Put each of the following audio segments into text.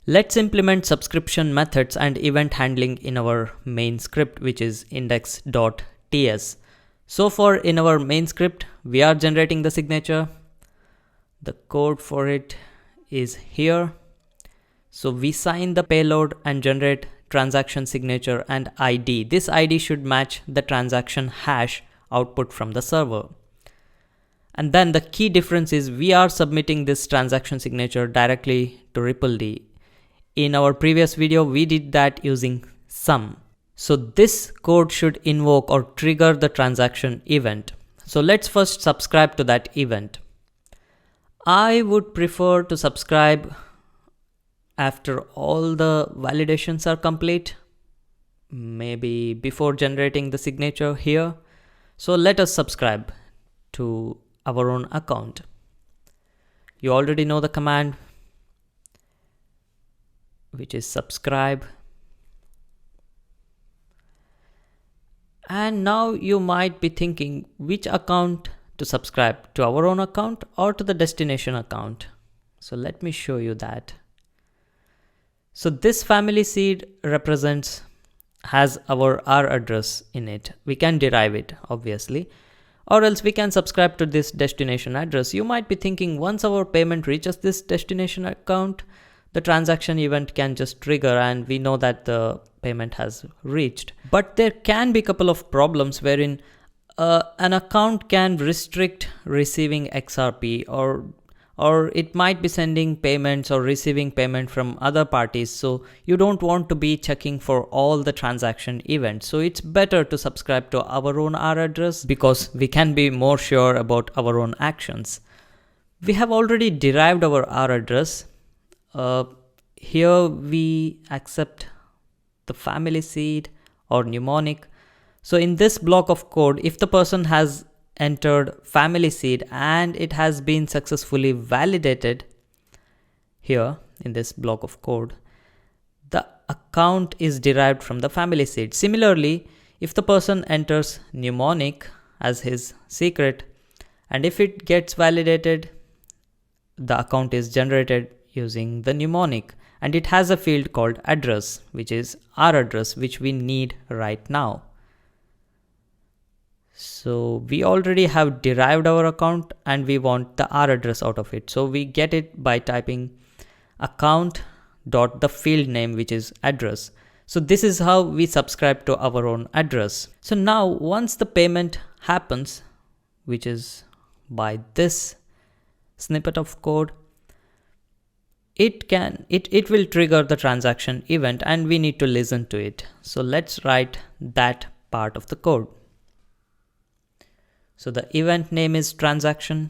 Let's implement subscription methods and event handling in our main script, which is index.ts. So for in our main script, we are generating the signature. The code for it is here. So we sign the payload and generate transaction signature and ID. This ID should match the transaction hash output from the server. And then the key difference is we are submitting this transaction signature directly to RippleD. In our previous video, we did that using sum. So this code should invoke or trigger the transaction event. So let's first subscribe to that event. I would prefer to subscribe after all the validations are complete, maybe before generating the signature here. So let us subscribe to our own account. You already know the command, which is subscribe. And now you might be thinking which account to subscribe, to our own account or to the destination account. So let me show you that. So this family seed has our R address in it. We can derive it obviously, or else we can subscribe to this destination address. You might be thinking once our payment reaches this destination account, the transaction event can just trigger and we know that the payment has reached. But there can be a couple of problems wherein an account can restrict receiving XRP, or it might be sending payments or receiving payment from other parties. So you don't want to be checking for all the transaction events. So it's better to subscribe to our own R address because we can be more sure about our own actions. We have already derived our R address. Here we accept the family seed or mnemonic. So in this block of code, if the person has entered family seed and it has been successfully validated here in this block of code, the account is derived from the family seed. Similarly, if the person enters mnemonic as his secret and if it gets validated, the account is generated using the mnemonic, and it has a field called address, which is our address, which we need right now. So we already have derived our account and we want the R address out of it. So we get it by typing account.the field name, which is address. So this is how we subscribe to our own address. So now once the payment happens, which is by this snippet of code, it will trigger the transaction event and we need to listen to it. So let's write that part of the code. So the event name is transaction.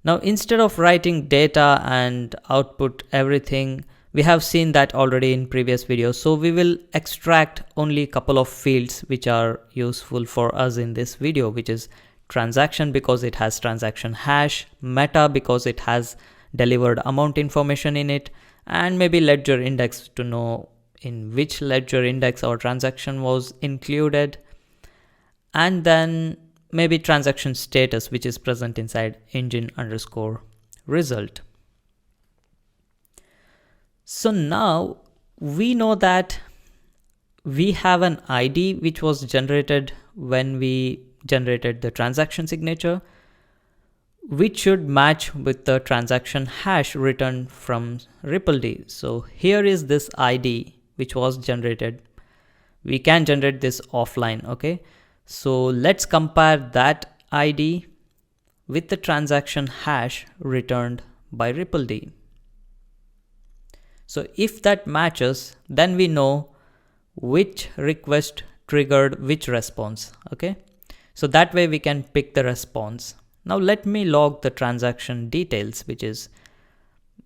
Now instead of writing data and output everything, we have seen that already in previous videos. So we will extract only a couple of fields which are useful for us in this video, which is transaction because it has transaction hash, meta because it has delivered amount information in it, and maybe ledger index to know in which ledger index our transaction was included, and then maybe transaction status, which is present inside engine_result. So now we know that we have an ID which was generated when we generated the transaction signature, which should match with the transaction hash returned from RippleD. So here is this ID which was generated. We can generate this offline, okay? So let's compare that ID with the transaction hash returned by RippleD. So if that matches, then we know which request triggered which response, okay? So that way we can pick the response. Now let me log the transaction details, which is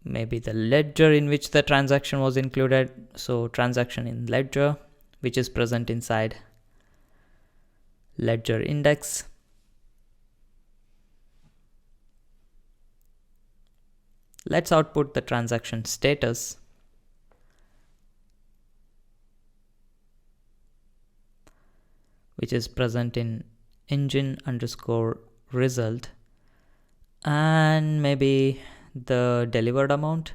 maybe the ledger in which the transaction was included. So transaction in ledger, which is present inside ledger index. Let's output the transaction status. Which is present in engine_result, and maybe the delivered amount.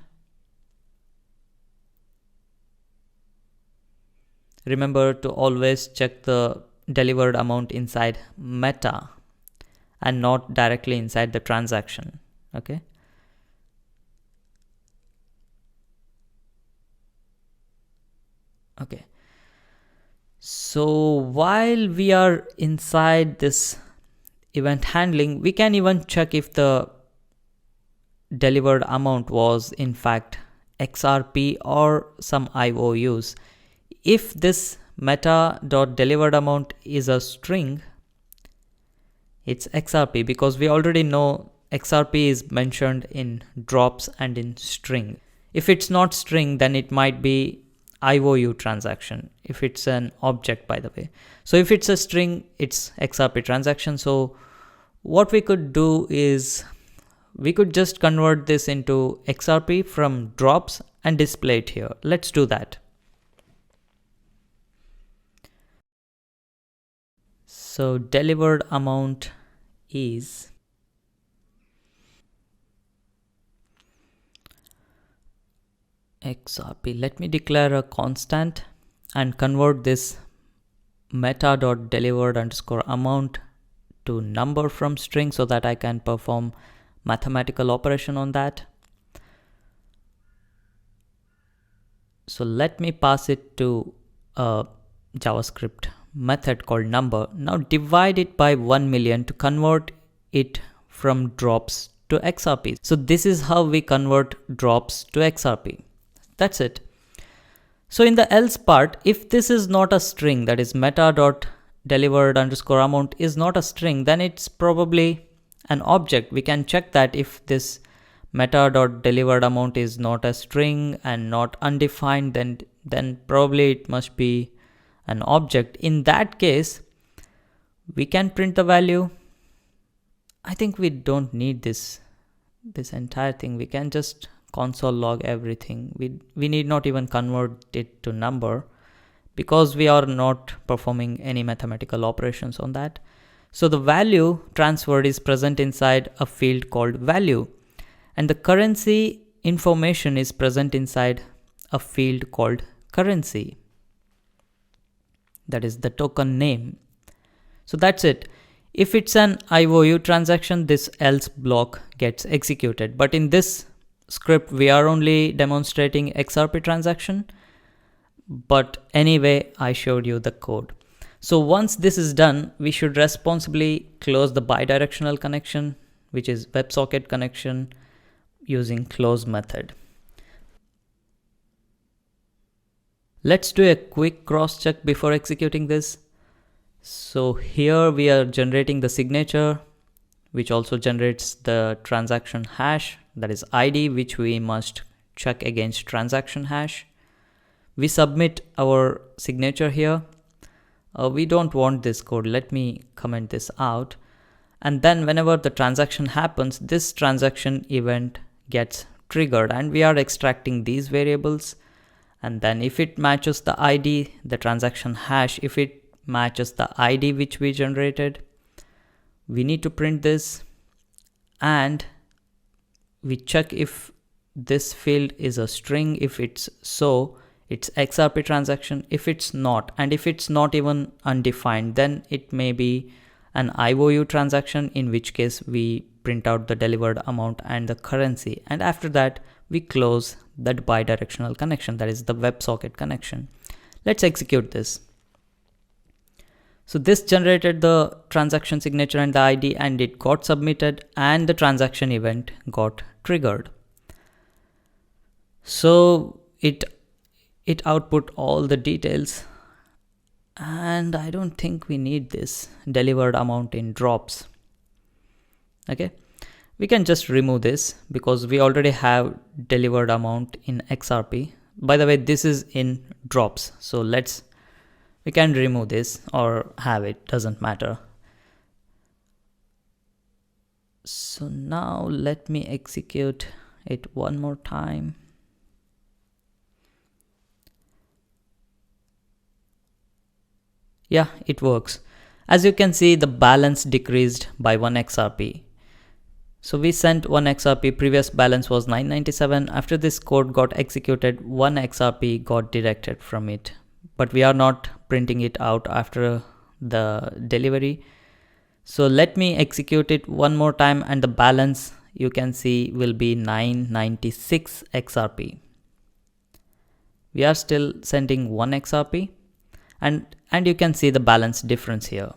Remember to always check the delivered amount inside meta and not directly inside the transaction. Okay. Okay. So while we are inside this event handling, we can even check if the delivered amount was in fact XRP or some IOUs. If this meta.deliveredAmount is a string, it's XRP, because we already know XRP is mentioned in drops and in string. If it's not string, then it might be IOU transaction, if it's an object, by the way. So if it's a string, it's XRP transaction. So what we could do is we could just convert this into XRP from drops and display it here. Let's do that. So delivered amount is XRP. Let me declare a constant and convert this meta.delivered_amount to number from string so that I can perform mathematical operation on that. So let me pass it to a JavaScript method called number. Now divide it by 1 million to convert it from drops to XRP. So this is how we convert drops to XRP. That's it. So in the else part, if this is not a string, that is meta.delivered_amount is not a string, then it's probably an object. We can check that if this meta.deliveredAmount is not a string and not undefined, then probably it must be an object. In that case, we can print the value. I think we don't need this entire thing. We can just console log everything. We need not even convert it to number because we are not performing any mathematical operations on that. So the value transferred is present inside a field called value, and the currency information is present inside a field called currency. That is the token name. So that's it. If it's an IOU transaction, this else block gets executed. But in this script, we are only demonstrating XRP transaction. But anyway, I showed you the code. So once this is done, we should responsibly close the bidirectional connection, which is WebSocket connection, using close method. Let's do a quick cross check before executing this. So here we are generating the signature, which also generates the transaction hash, that is ID, which we must check against transaction hash. We submit our signature here. We don't want this code. Let me comment this out. And then whenever the transaction happens, this transaction event gets triggered, and we are extracting these variables. And then if it matches the ID, the transaction hash, if it matches the ID which we generated, we need to print this, and we check if this field is a string. If it's so, it's XRP transaction. If it's not, and if it's not even undefined, then it may be an IOU transaction, in which case we print out the delivered amount and the currency, and after that we close that bidirectional connection, that is the WebSocket connection. Let's execute this. So this generated the transaction signature and the ID, and it got submitted, and the transaction event got triggered. So it output all the details, and I don't think we need this delivered amount in drops. Okay, we can just remove this because we already have delivered amount in XRP. By the way, this is in drops, so we can remove this or have it, doesn't matter. So now let me execute it one more time. Yeah, it works. As you can see, the balance decreased by 1 XRP. So we sent 1 XRP, previous balance was 997. After this code got executed, 1 XRP got deducted from it. But we are not printing it out after the delivery. So let me execute it one more time, and the balance you can see will be 996 XRP. We are still sending 1 XRP, and you can see the balance difference here.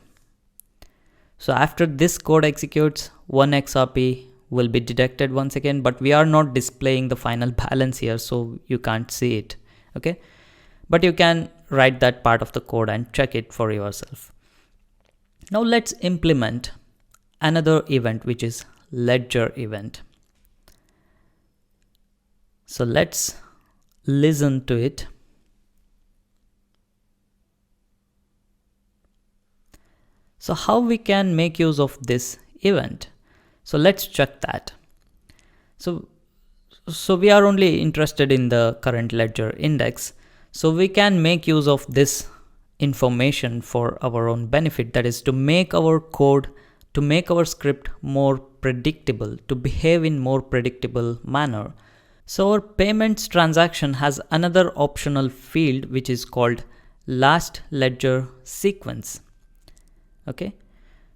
So after this code executes, 1 XRP will be deducted once again, but we are not displaying the final balance here, so you can't see it. Okay, but you can write that part of the code and check it for yourself. Now let's implement another event, which is ledger event. So let's listen to it. So how we can make use of this event? So let's check that. So we are only interested in the current ledger index. So we can make use of this information for our own benefit. That is to make our code, to make our script more predictable, to behave in more predictable manner. So our payments transaction has another optional field which is called LastLedgerSequence. Okay,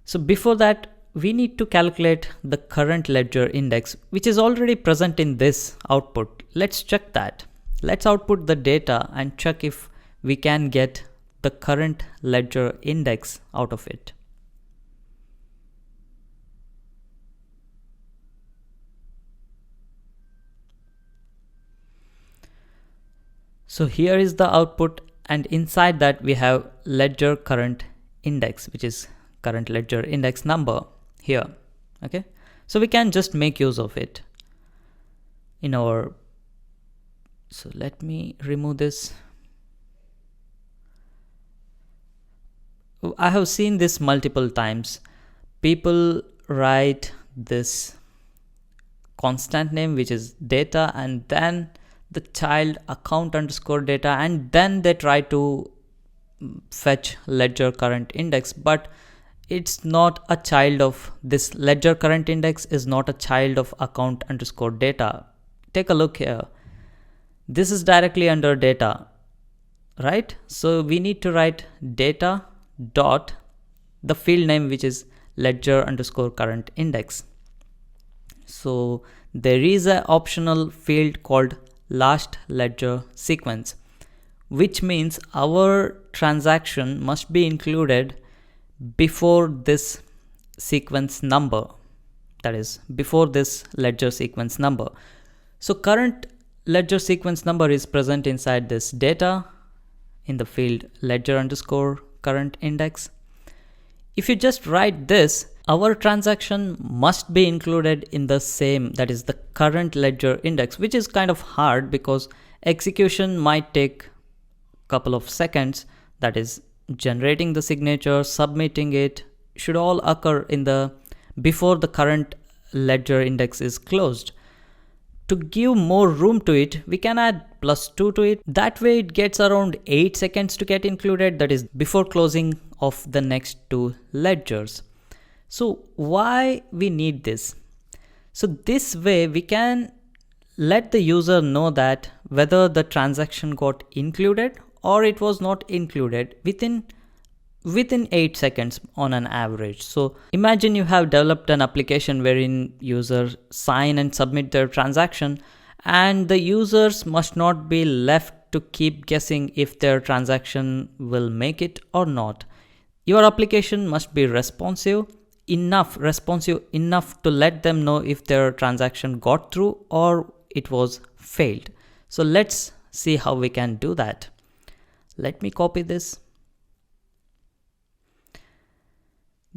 so before that we need to calculate the current ledger index, which is already present in this output. Let's check that. Let's output the data and check if we can get the current ledger index out of it. So here is the output, and inside that we have ledger current index, which is current ledger index number here. Okay, so we can just make use of it in our, so let me remove this. I have seen this multiple times. People write this constant name, which is data, and then the child account underscore data, and then they try to fetch ledger current index, but it's not a child of this. Ledger current index is not a child of account underscore data. Take a look here. This is directly under data, right? So we need to write data dot the field name, which is ledger underscore current index. So there is an optional field called LastLedgerSequence, which means our transaction must be included before this sequence number, that is before this ledger sequence number. So current ledger sequence number is present inside this data in the field ledger underscore current index. If you just write this, our transaction must be included in the same, that is the current ledger index, which is kind of hard because execution might take a couple of seconds. That is generating the signature, submitting it should all occur in the before the current ledger index is closed. To give more room to it, we can add +2 to it. That way it gets around 8 seconds to get included, that is before closing of the next two ledgers. So why we need this? So this way we can let the user know that whether the transaction got included or it was not included within 8 seconds on an average. So imagine you have developed an application wherein users sign and submit their transaction, and the users must not be left to keep guessing if their transaction will make it or not. Your application must be responsive enough to let them know if their transaction got through or it was failed. So let's see how we can do that. Let me copy this.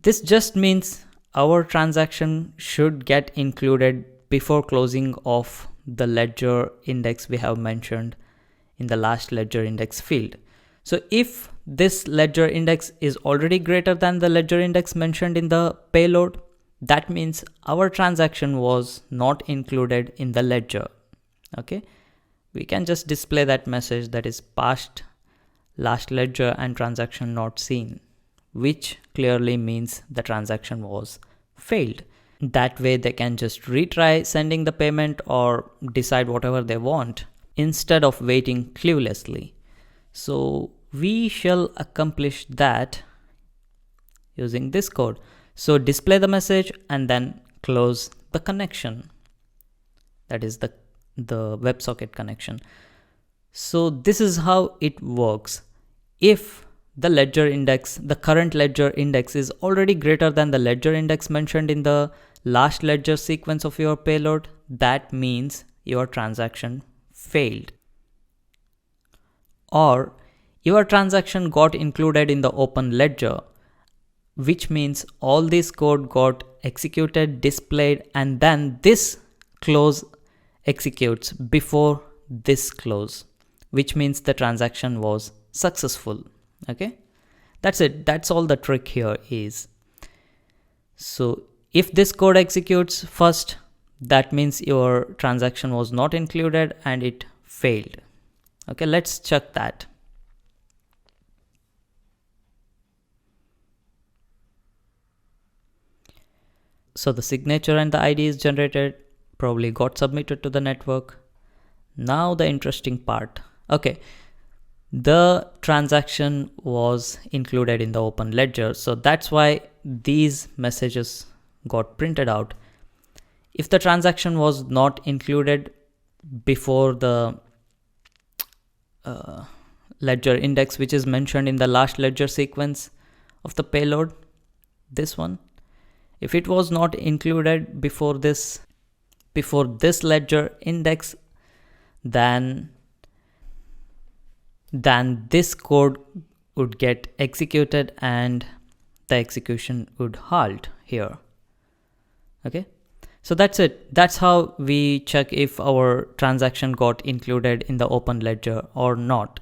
This just means our transaction should get included before closing of the ledger index we have mentioned in the last ledger index field. So if this ledger index is already greater than the ledger index mentioned in the payload, that means our transaction was not included in the ledger. Okay, we can just display that message, that is passed last ledger and transaction not seen, which clearly means the transaction was failed. That way they can just retry sending the payment or decide whatever they want instead of waiting cluelessly. So we shall accomplish that using this code. So display the message and then close the connection. That is the WebSocket connection. So this is how it works. If the ledger index, the current ledger index is already greater than the ledger index mentioned in the last ledger sequence of your payload, that means your transaction failed. Or your transaction got included in the open ledger, which means all this code got executed, displayed, and then this close executes before this close, which means the transaction was successful. Okay, that's it. That's all the trick here is. So if this code executes first, that means your transaction was not included and it failed. Okay, let's check that. So the signature and the ID is generated, probably got submitted to the network. Now the interesting part. Okay, the transaction was included in the open ledger, so that's why these messages got printed out. If the transaction was not included before the ledger index, which is mentioned in the last ledger sequence of the payload, this one, if it was not included before this ledger index, then this code would get executed and the execution would halt here. Okay, so that's it. That's how we check if our transaction got included in the open ledger or not.